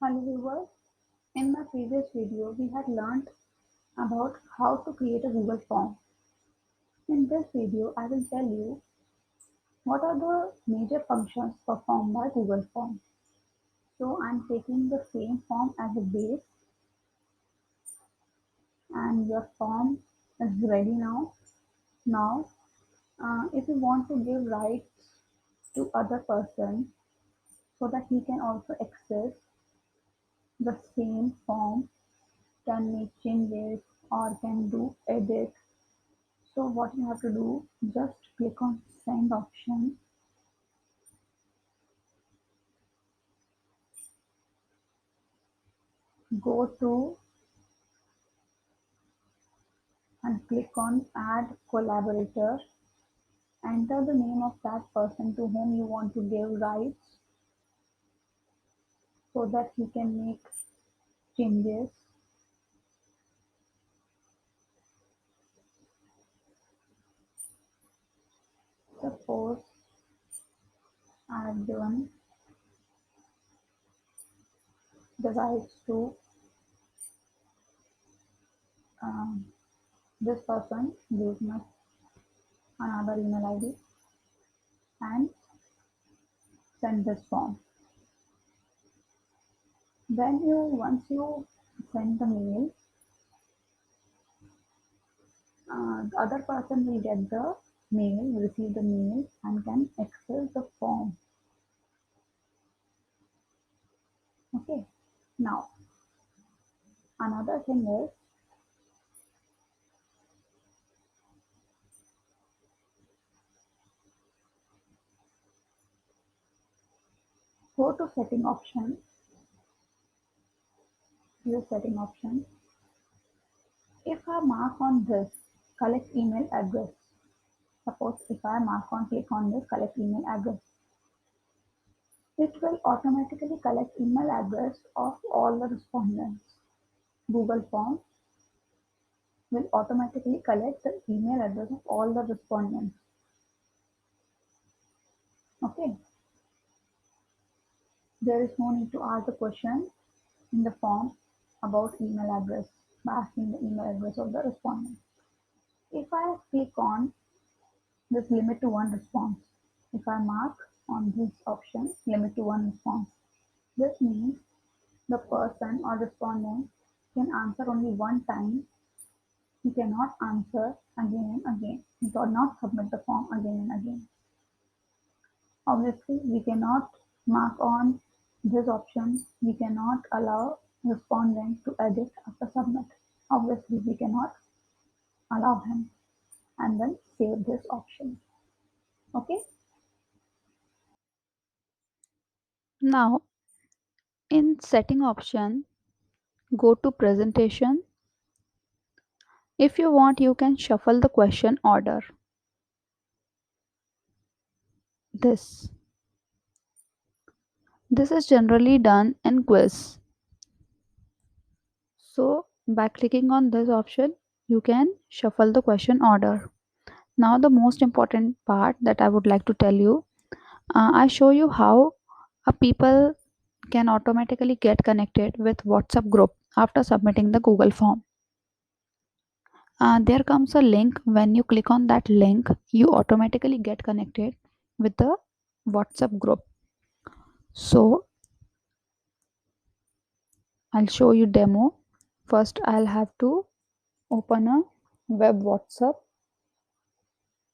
Hello viewers, in my previous video we had learned about how to create a Google form. In this video I will tell you what are the major functions performed by Google Form. So I am taking the same form as a base and your form is ready now. Now if you want to give rights to other person so that he can also access the same form, can make changes or can do edit. So what you have to do, just click on send option, go to and click on add collaborator, enter the name of that person to whom you want to give rights so that he can make changes. Suppose I have given the rights to um, this person, give me another email ID and send this form. Then once you send the mail, the other person will get the mail, receive the mail and can access the form. Okay. Now, another thing is go to setting option, use setting option. If I mark on this, collect email address. Suppose if I mark on, click on this, collect email address. It will automatically collect email address of all the respondents. Google Form will automatically collect the email address of all the respondents. Okay. There is no need to ask the question in the form about email address by asking the email address of the respondent. If I click on this limit to one response, if I mark on this option limit to one response, this means the person or respondent can answer only one time. He cannot answer again and again. He cannot submit the form again and again. Obviously, we cannot mark on this option. We cannot allow respondent to edit after submit. Obviously, we cannot allow him and then save this option. Okay. Now, in setting option, go to presentation. If you want, you can shuffle the question order. This. This is generally done in quiz. So, by clicking on this option, you can shuffle the question order. Now, the most important part that I would like to tell you, I show you how a people can automatically get connected with WhatsApp group after submitting the Google form. There comes a link. When you click on that link, you automatically get connected with the WhatsApp group. So I'll show you demo. First I'll have to open a web WhatsApp.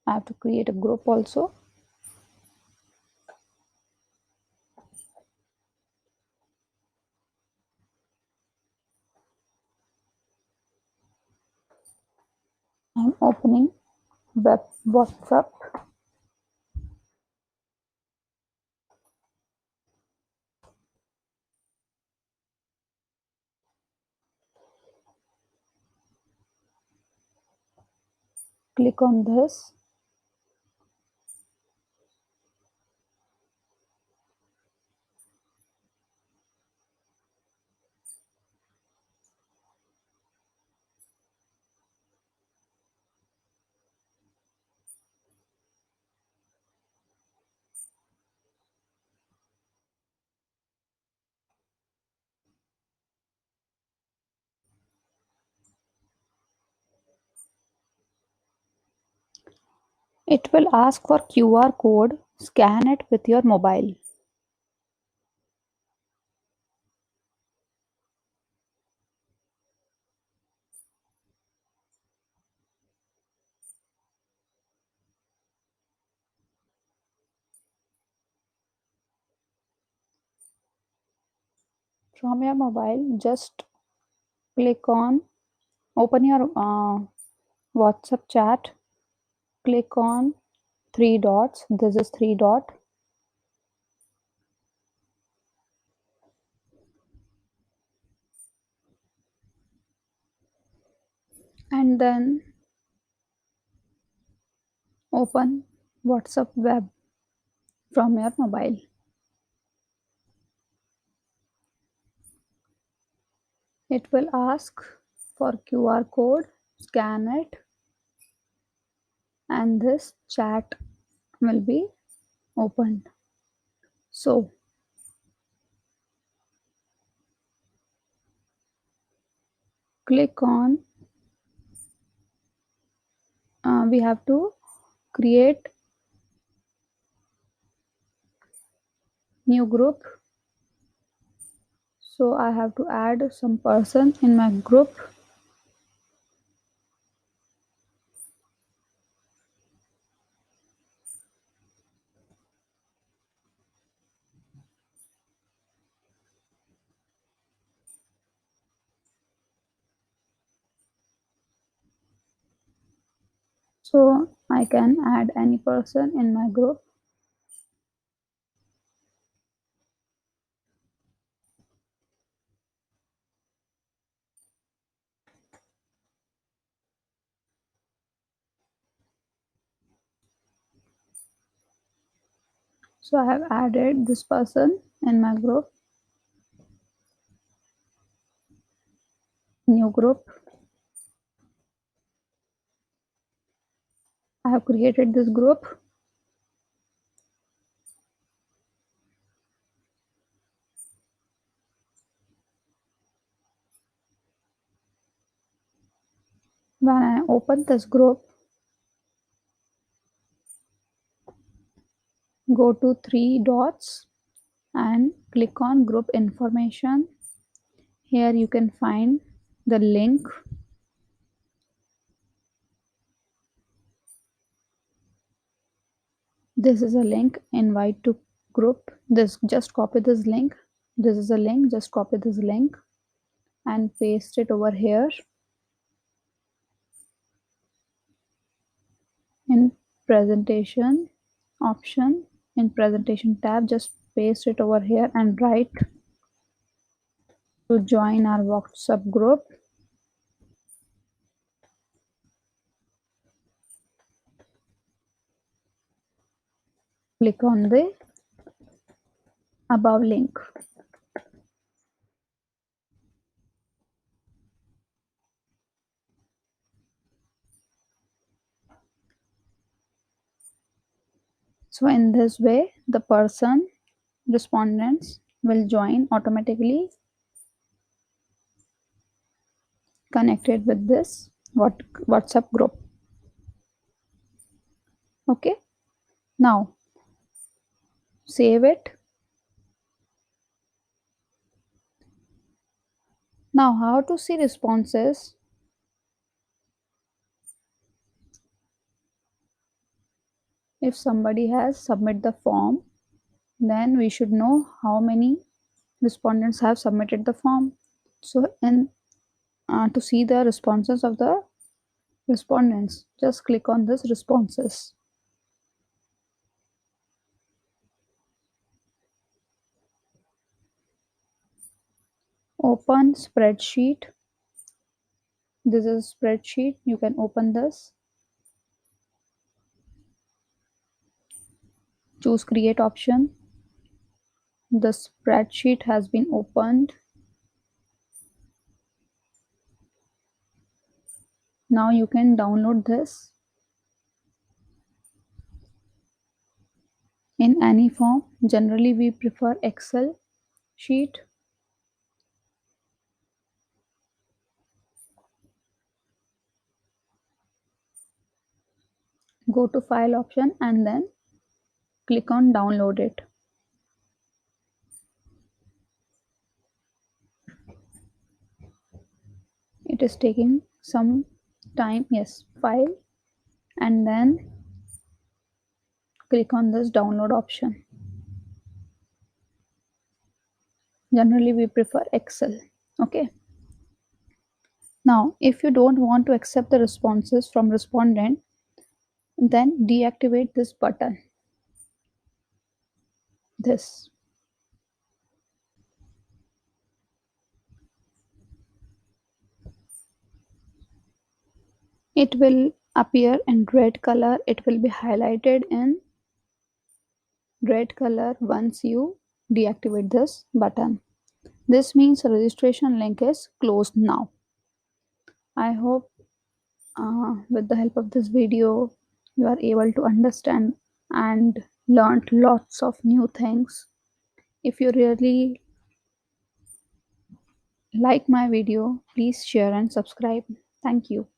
I have to create a group also. I'm opening web WhatsApp. Click on this. It will ask for QR code. Scan it with your mobile. From your mobile, just click on open your WhatsApp chat. Click on three dots. This is three dot, and then open WhatsApp web from your mobile. It will ask for QR code. Scan it, and this chat will be opened. So click on. We have to create new group. So I have to add some person in my group. So I can add any person in my group. So I have added this person in my group. New group. I have created this group. When I open this group, go to three dots and click on group information. Here you can find the link. This is a link, invite to group. This just copy this link. This is a link, just copy this link and paste it over here in presentation option. In presentation tab, just paste it over here and write to join our WhatsApp group. Click on the above link. So in this way, the person respondents will join automatically connected with this WhatsApp group. Okay, now save it. Now how to see responses? If somebody has submit the form, then we should know how many respondents have submitted the form. So in to see the responses of the respondents, just click on this responses. Open spreadsheet. This is spreadsheet. You can open this. Choose create option. The spreadsheet has been opened. Now you can download this in any form. Generally we prefer Excel sheet. go to file option and then click on download it. It is taking some time. Yes, file, and then click on this download option. Generally we prefer Excel. Okay, now if you don't want to accept the responses from respondent, then deactivate this button, this. It will appear in red color. It will be highlighted in red color once you deactivate this button. This means registration link is closed now. I hope with the help of this video you are able to understand and learn lots of new things. If you really like my video, please share and subscribe. Thank you.